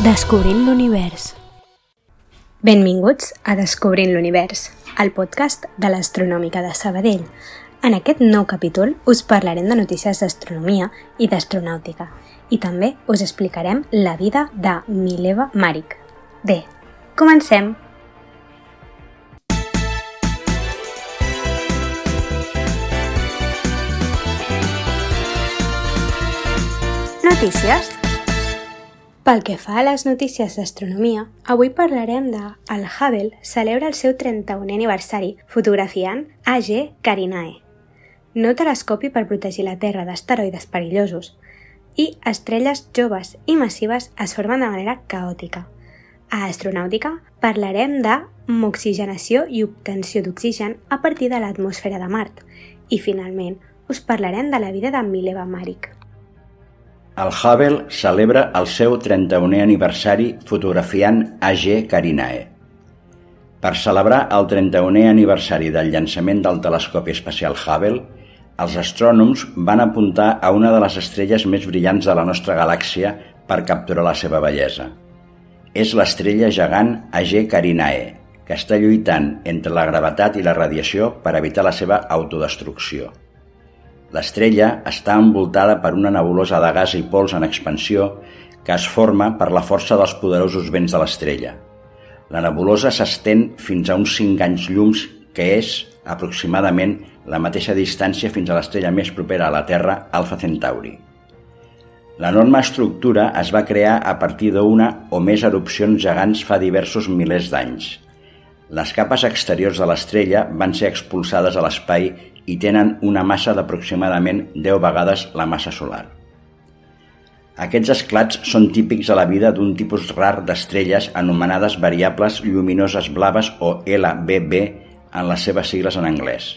Descobrint l'univers. Benvinguts a Descobrint l'univers, el podcast de l'Astronòmica de Sabadell. En aquest nou capítol us parlarem de notícies d'astronomia i d'astronàutica i també us explicarem la vida de Mileva Maric. Bé, comencem! Notícies. Pel que fa a les notícies d'astronomia, avui parlarem de el Hubble celebra el seu 31è aniversari fotografiant AG Carinae, nou telescopi per protegir la Terra d'asteroides perillosos, i estrelles joves i massives es formen de manera caòtica. A astronàutica parlarem de oxigenació i obtenció d'oxigen a partir de l'atmosfera de Mart, i finalment us parlarem de la vida de Mileva Maric. El Hubble celebra el seu 31è aniversari fotografiant AG Carinae. Per celebrar el 31è aniversari del llançament del telescopi espacial Hubble, els astrònoms van apuntar a una de les estrelles més brillants de la nostra galàxia per capturar la seva bellesa. És l'estrella gegant AG Carinae, que està lluitant entre la gravetat i la radiació per evitar la seva autodestrucció. L'estrella està envoltada per una nebulosa de gas i pols en expansió que es forma per la força dels poderosos vents de l'estrella. La nebulosa s'estén fins a uns 5 anys llums, que és aproximadament la mateixa distància fins a l'estrella més propera a la Terra, Alfa Centauri. L'enorme estructura es va crear a partir d'una o més erupcions gegants fa diversos milers d'anys. Les capes exteriors de l'estrella van ser expulsades a l'espai i tenen una massa d'aproximadament 10 vegades la massa solar. Aquests esclats són típics a la vida d'un tipus rar d'estrelles anomenades variables lluminoses blaves o LBB en les seves sigles en anglès,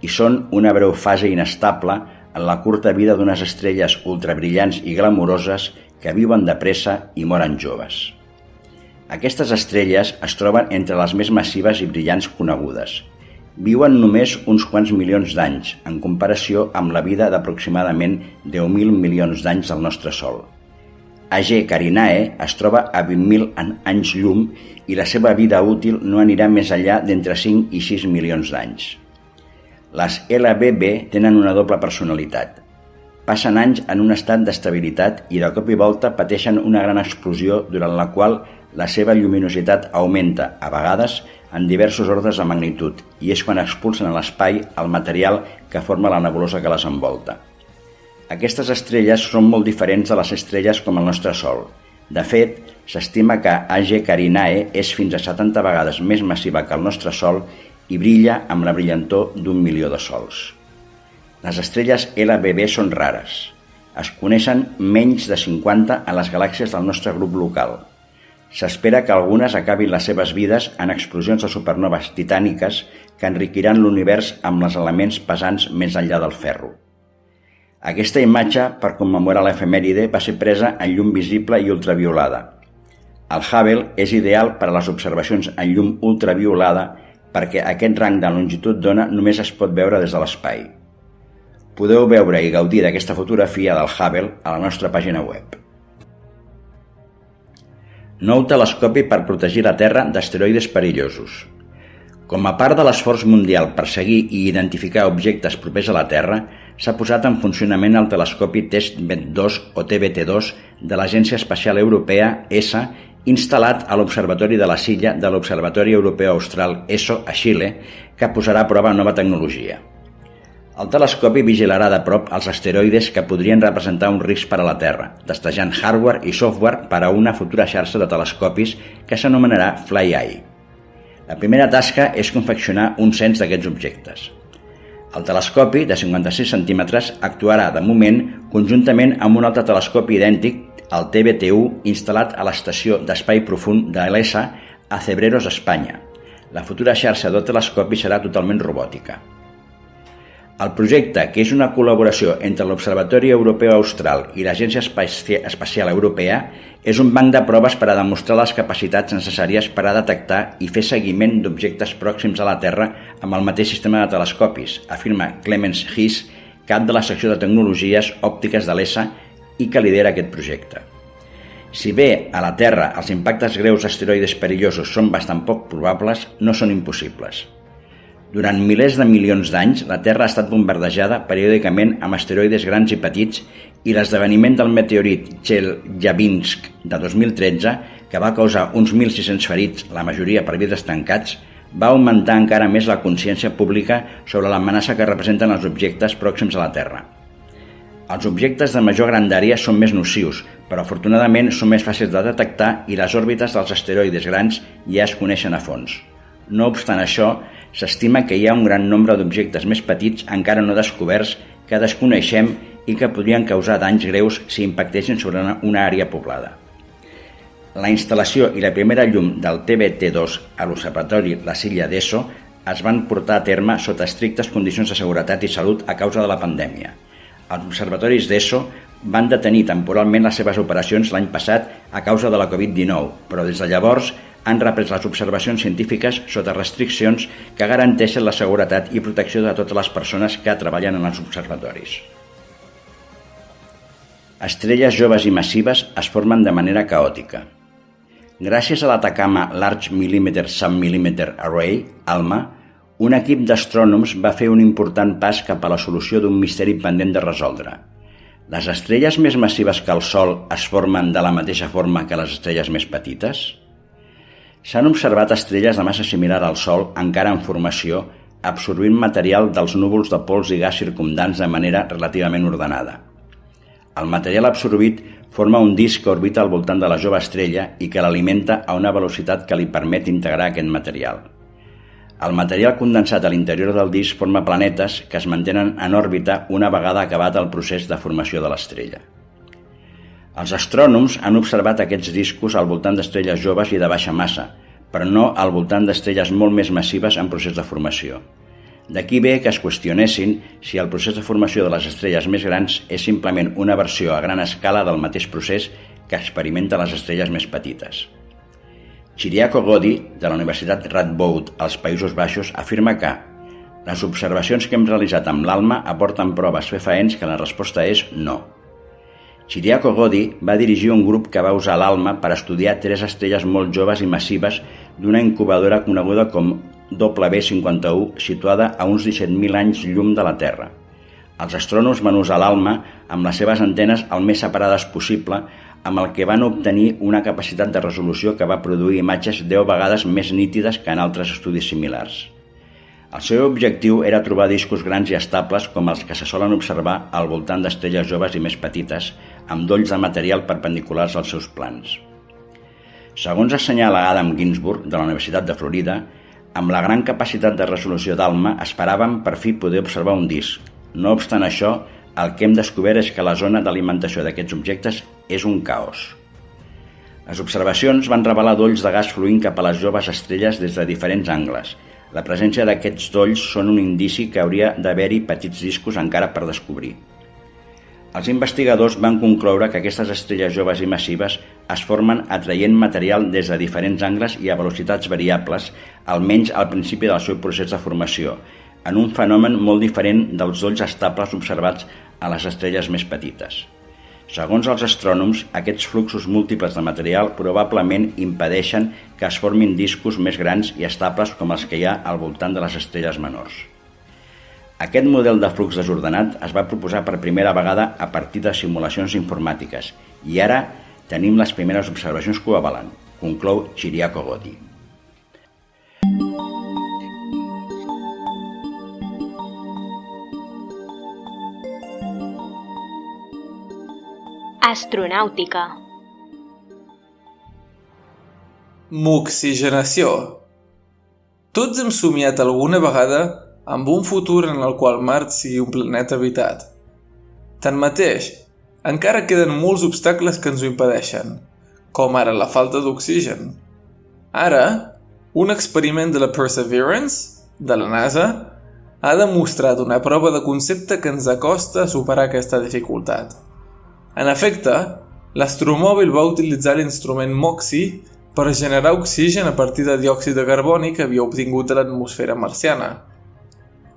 i són una breu fase inestable en la curta vida d'unes estrelles ultrabrillants i glamuroses que viuen de pressa i moren joves. Aquestes estrelles es troben entre les més massives i brillants conegudes. Viuen només uns quants milions d'anys, en comparació amb la vida d'aproximadament 10.000 milions d'anys del nostre Sol. AG Carinae es troba a 20.000 anys llum i la seva vida útil no anirà més enllà d'entre 5 i 6 milions d'anys. Les LBB tenen una doble personalitat. Passen anys en un estat d'estabilitat i de cop i volta pateixen una gran explosió durant la qual la seva lluminositat augmenta, a vegades, en diversos ordres de magnitud, i és quan expulsen a l'espai el material que forma la nebulosa que les envolta. Aquestes estrelles són molt diferents de les estrelles com el nostre Sol. De fet, s'estima que AG Carinae és fins a 70 vegades més massiva que el nostre Sol i brilla amb la brillantor d'1 milió de sols. Les estrelles LBB són rares. Es coneixen menys de 50 a les galàxies del nostre grup local. S'espera que algunes acabin les seves vides en explosions de supernoves titàniques que enriquiran l'univers amb els elements pesants més enllà del ferro. Aquesta imatge, per commemorar l'efemèride, va ser presa en llum visible i ultraviolada. El Hubble és ideal per a les observacions en llum ultraviolada perquè aquest rang de longitud d'ona només es pot veure des de l'espai. Podeu veure i gaudir d'aquesta fotografia del Hubble a la nostra pàgina web. Nou telescopi per protegir la Terra d'asteroides perillosos. Com a part de l'esforç mundial per seguir i identificar objectes propers a la Terra, s'ha posat en funcionament el telescopi TESS-BET-2 o TBT-2 de l'Agència Espacial Europea, ESA, instal·lat a l'Observatori de la Silla de l'Observatori Europeu Austral, ESO, a Xile, que posarà a prova nova tecnologia. El telescopi vigilarà de prop els asteroides que podrien representar un risc per a la Terra, testejant hardware i software per a una futura xarxa de telescopis que s'anomenarà FlyEye. La primera tasca és confeccionar un cens d'aquests objectes. El telescopi, de 56 centímetres, actuarà, de moment, conjuntament amb un altre telescopi idèntic, el TBT-1, instal·lat a l'estació d'espai profund de l'ESA a Cebreros, Espanya. La futura xarxa de telescopis serà totalment robòtica. El projecte, que és una col·laboració entre l'Observatori Europeu Austral i l'Agència Espacial Europea, és un banc de proves per a demostrar les capacitats necessàries per a detectar i fer seguiment d'objectes pròxims a la Terra amb el mateix sistema de telescopis, afirma Clemens Hiss, cap de la secció de tecnologies òptiques de l'ESA i que lidera aquest projecte. Si bé a la Terra els impactes greus d'asteroides perillosos són bastant poc probables, no són impossibles. Durant milers de milions d'anys, la Terra ha estat bombardejada periòdicament amb asteroides grans i petits i l'esdeveniment del meteorit Chelyabinsk de 2013, que va causar uns 1.600 ferits, la majoria per vidres tancats, va augmentar encara més la consciència pública sobre l'amenaça que representen els objectes pròxims a la Terra. Els objectes de major grandària són més nocius, però afortunadament són més fàcils de detectar i les òrbites dels asteroides grans ja es coneixen a fons. No obstant això, s'estima que hi ha un gran nombre d'objectes més petits encara no descoberts que desconeixem i que podrien causar danys greus si impactessin sobre una àrea poblada. La instal·lació i la primera llum del TBT-2 a l'Observatori La Silla d'Esso es van portar a terme sota estrictes condicions de seguretat i salut a causa de la pandèmia. Els observatoris d'Esso van detenir temporalment les seves operacions l'any passat a causa de la Covid-19, però des de llavors han reprès les observacions científiques sota restriccions que garanteixen la seguretat i protecció de totes les persones que treballen en els observatoris. Estrelles joves i massives es formen de manera caòtica. Gràcies a l'Atacama Large Millimeter Submillimeter Array, ALMA, un equip d'astrònoms va fer un important pas cap a la solució d'un misteri pendent de resoldre. Les estrelles més massives que el Sol es formen de la mateixa forma que les estrelles més petites? S'han observat estrelles de massa similar al Sol encara en formació, absorbint material dels núvols de pols i gas circumdants de manera relativament ordenada. El material absorbit forma un disc que orbita al voltant de la jove estrella i que l'alimenta a una velocitat que li permet integrar aquest material. El material condensat a l'interior del disc forma planetes que es mantenen en òrbita una vegada acabat el procés de formació de l'estrella. Els astrònoms han observat aquests discos al voltant d'estrelles joves i de baixa massa, però no al voltant d'estrelles molt més massives en procés de formació. D'aquí ve que es qüestionessin si el procés de formació de les estrelles més grans és simplement una versió a gran escala del mateix procés que experimenten les estrelles més petites. Ciriaco Godi, de la Universitat Radboud als Països Baixos, afirma que les observacions que hem realitzat amb l'ALMA aporten proves fefaents que la resposta és no. Ciriaco Godi va dirigir un grup que va usar l'ALMA per estudiar 3 estrelles molt joves i massives d'una incubadora coneguda com W51, situada a uns 17.000 anys llum de la Terra. Els astrònoms van usar l'ALMA amb les seves antenes el més separades possible, amb el que van obtenir una capacitat de resolució que va produir imatges 10 vegades més nítides que en altres estudis similars. El seu objectiu era trobar discos grans i estables com els que se solen observar al voltant d'estrelles joves i més petites, amb dolls de material perpendiculars als seus plans. Segons assenyala Adam Ginsburg, de la Universitat de Florida, amb la gran capacitat de resolució d'ALMA esperàvem per fi poder observar un disc. No obstant això, el que hem descobert és que la zona d'alimentació d'aquests objectes és un caos. Les observacions van revelar dolls de gas fluint cap a les joves estrelles des de diferents angles. La presència d'aquests dolls són un indici que hauria d'haver-hi petits discos encara per descobrir. Els investigadors van concloure que aquestes estrelles joves i massives es formen atraient material des de diferents angles i a velocitats variables, almenys al principi del seu procés de formació, en un fenomen molt diferent dels dolls estables observats a les estrelles més petites. Segons els astrònoms, aquests fluxos múltiples de material probablement impedeixen que es formin discos més grans i estables com els que hi ha al voltant de les estrelles menors. Aquest model de flux desordenat es va proposar per primera vegada a partir de simulacions informàtiques i ara tenim les primeres observacions que ho avalen, conclou Ciriaco Godi. Astronàutica. Moxigenació. Tots hem somiat alguna vegada amb un futur en el qual Mart sigui un planeta habitat. Tanmateix, encara queden molts obstacles que ens ho impedeixen, com ara la falta d'oxigen. Ara, un experiment de la Perseverance, de la NASA, ha demostrat una prova de concepte que ens acosta a superar aquesta dificultat. En efecte, l'astromòbil va utilitzar l'instrument MOXIE per generar oxigen a partir de diòxid de carboni que havia obtingut de l'atmosfera marciana.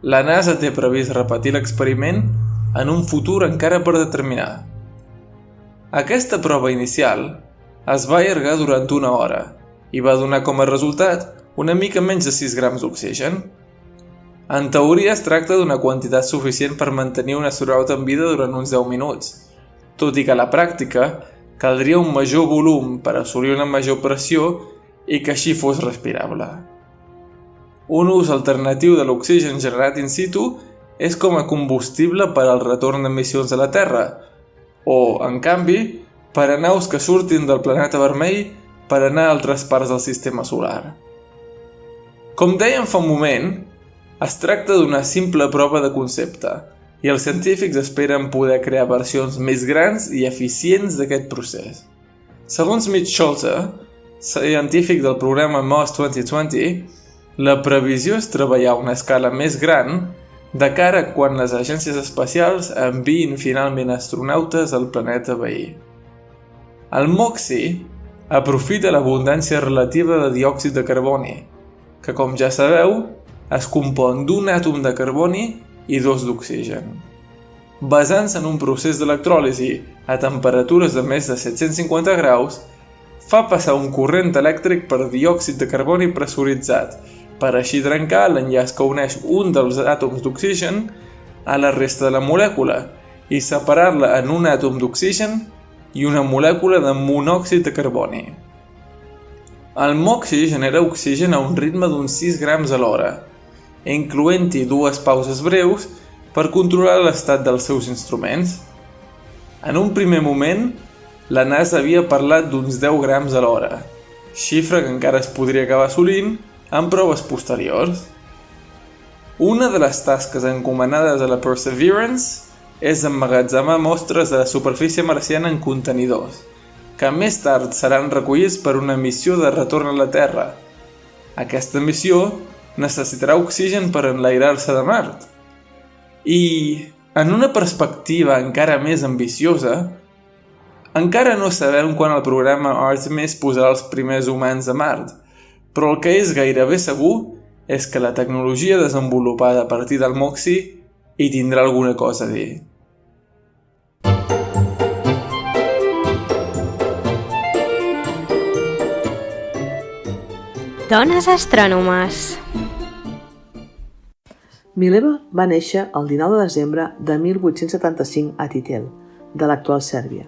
La NASA té previst repetir l'experiment en un futur encara per determinar. Aquesta prova inicial es va allargar durant 1 hora i va donar com a resultat una mica menys de 6 grams d'oxigen. En teoria es tracta d'una quantitat suficient per mantenir un astronaut en vida durant uns 10 minuts, tot i que a la pràctica caldria un major volum per assolir una major pressió i que així fos respirable. Un ús alternatiu de l'oxigen generat in situ és com a combustible per al retorn d'emissions a la Terra, o, en canvi, per a naus que surtin del planeta vermell per anar a altres parts del sistema solar. Com dèiem fa un moment, es tracta d'una simple prova de concepte i els científics esperen poder crear versions més grans i eficients d'aquest procés. Segons Mitch Scholzer, científic del programa Mars 2020, la previsió és treballar a una escala més gran de cara a quan les agències espacials enviïn finalment astronautes al planeta veí. El MOXIE aprofita l'abundància relativa de diòxid de carboni, que, com ja sabeu, es compon d'un àtom de carboni i 2 d'oxigen. Basant-se en un procés d'electròlisi a temperatures de més de 750 graus, fa passar un corrent elèctric per diòxid de carboni pressuritzat, per així trencar l'enllaç que uneix un dels àtoms d'oxigen a la resta de la molècula i separar-la en un àtom d'oxigen i una molècula de monòxid de carboni. El MOXIE genera oxigen a un ritme d'uns 6 grams a l'hora, incloent-hi 2 pauses breus per controlar l'estat dels seus instruments. En un primer moment, la NASA havia parlat d'uns 10 grams a l'hora, xifra que encara es podria acabar assolint en proves posteriors. Una de les tasques encomanades a la Perseverance és emmagatzemar mostres de la superfície marciana en contenidors, que més tard seran recollits per una missió de retorn a la Terra. Aquesta missió necessitarà oxigen per enlairar-se de Mart. I, en una perspectiva encara més ambiciosa, encara no sabem quan el programa Artemis posarà els primers humans a Mart, però el que és gairebé segur és que la tecnologia desenvolupada a partir del MOXIE hi tindrà alguna cosa a dir. Dones astrònomes. Mileva va néixer el 19 de desembre de 1875 a Titel, de l'actual Sèrbia.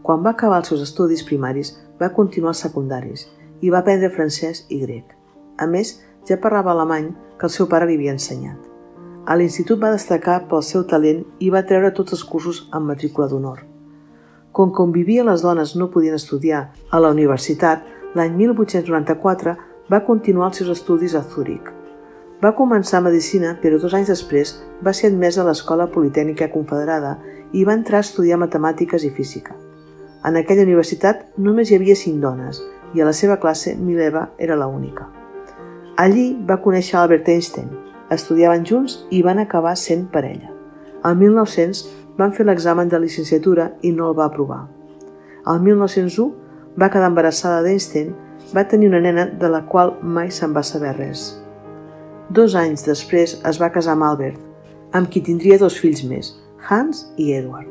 Quan va acabar els seus estudis primaris, va continuar els secundaris i va aprendre francès i grec. A més, ja parlava alemany que el seu pare li havia ensenyat. A l'institut va destacar pel seu talent i va treure tots els cursos amb matrícula d'honor. Com que on vivia les dones no podien estudiar a la universitat, l'any 1894 va continuar els seus estudis a Zúrich. Va començar medicina, però 2 anys després va ser admesa a l'Escola Politècnica Confederada i va entrar a estudiar matemàtiques i física. En aquella universitat només hi havia 5 dones i a la seva classe Mileva era l'única. Allí va conèixer Albert Einstein, estudiaven junts i van acabar sent parella. El 1900 van fer l'examen de licenciatura i no el va aprovar. El 1901 va quedar embarassada d'Einstein, va tenir una nena de la qual mai se'n va saber res. 2 anys després es va casar amb Albert, amb qui tindria 2 fills més, Hans i Edward.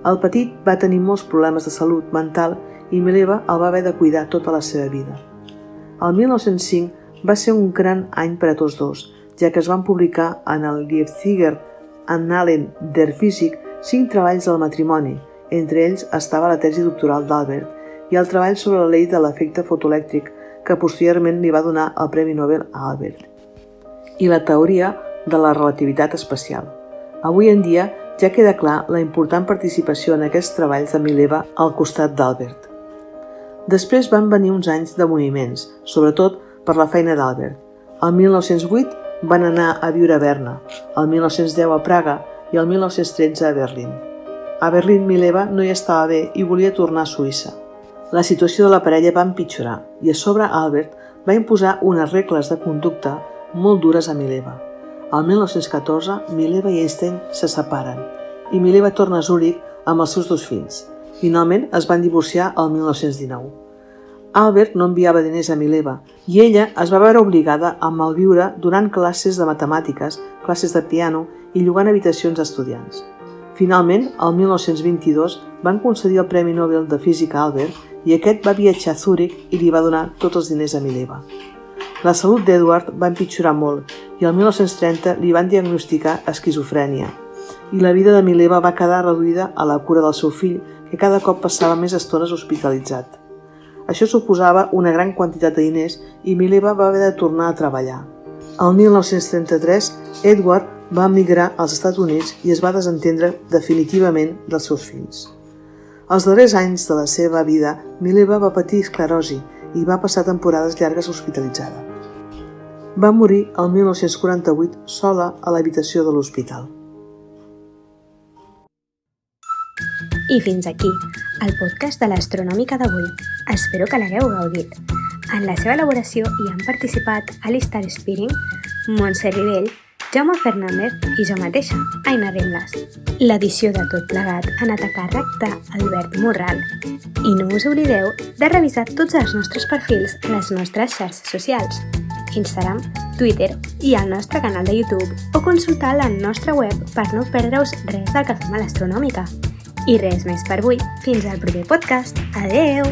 El petit va tenir molts problemes de salut mental i Mileva el va haver de cuidar tota la seva vida. El 1905 va ser un gran any per a tots dos, ja que es van publicar en el Leipziger Annalen der Physik 5 treballs del matrimoni. Entre ells estava la tesi doctoral d'Albert i el treball sobre la llei de l'efecte fotoelèctric, que posteriorment li va donar el Premi Nobel a Albert, i la teoria de la relativitat especial. Avui en dia ja queda clar la important participació en aquests treballs de Mileva al costat d'Albert. Després van venir uns anys de moviments, sobretot per la feina d'Albert. El 1908 van anar a viure a Berna, el 1910 a Praga i el 1913 a Berlín. A Berlín Mileva no hi estava bé i volia tornar a Suïssa. La situació de la parella va empitjorar i a sobre Albert va imposar unes regles de conducta molt dures a Mileva. El 1914 Mileva i Einstein se separen i Mileva torna a Zúrich amb els seus 2 fills. Finalment es van divorciar el 1919. Albert no enviava diners a Mileva i ella es va veure obligada a malviure donant classes de matemàtiques, classes de piano i llogant habitacions a estudiants. Finalment, el 1922 van concedir el Premi Nobel de Física a Albert i aquest va viatjar a Zúrich i li va donar tots els diners a Mileva. La salut d'Edward va empitjorar molt i el 1930 li van diagnosticar esquizofrènia i la vida de Mileva va quedar reduïda a la cura del seu fill, que cada cop passava més estones hospitalitzat. Això suposava una gran quantitat de diners i Mileva va haver de tornar a treballar. El 1933, Edward va emigrar als Estats Units i es va desentendre definitivament dels seus fills. Els darrers anys de la seva vida, Mileva va patir esclerosi i va passar temporades llargues hospitalitzada. Va morir el 1948 sola a l'habitació de l'hospital. I fins aquí, el podcast de l'Astronòmica d'avui. Espero que l'hagueu gaudit. En la seva elaboració hi han participat Alistair Spearing, Montse Ribell, Jaume Fernández i jo mateixa, Aina Remles. L'edició de tot plegat ha anat a càrrec d'Albert Morral. I no us oblideu de revisar tots els nostres perfils a les nostres xarxes socials, Instagram, Twitter i al nostre canal de YouTube o consultar la nostra web per no perdre-us res del que fem a l'Astronòmica. I res més per avui. Fins al proper podcast. Adeu!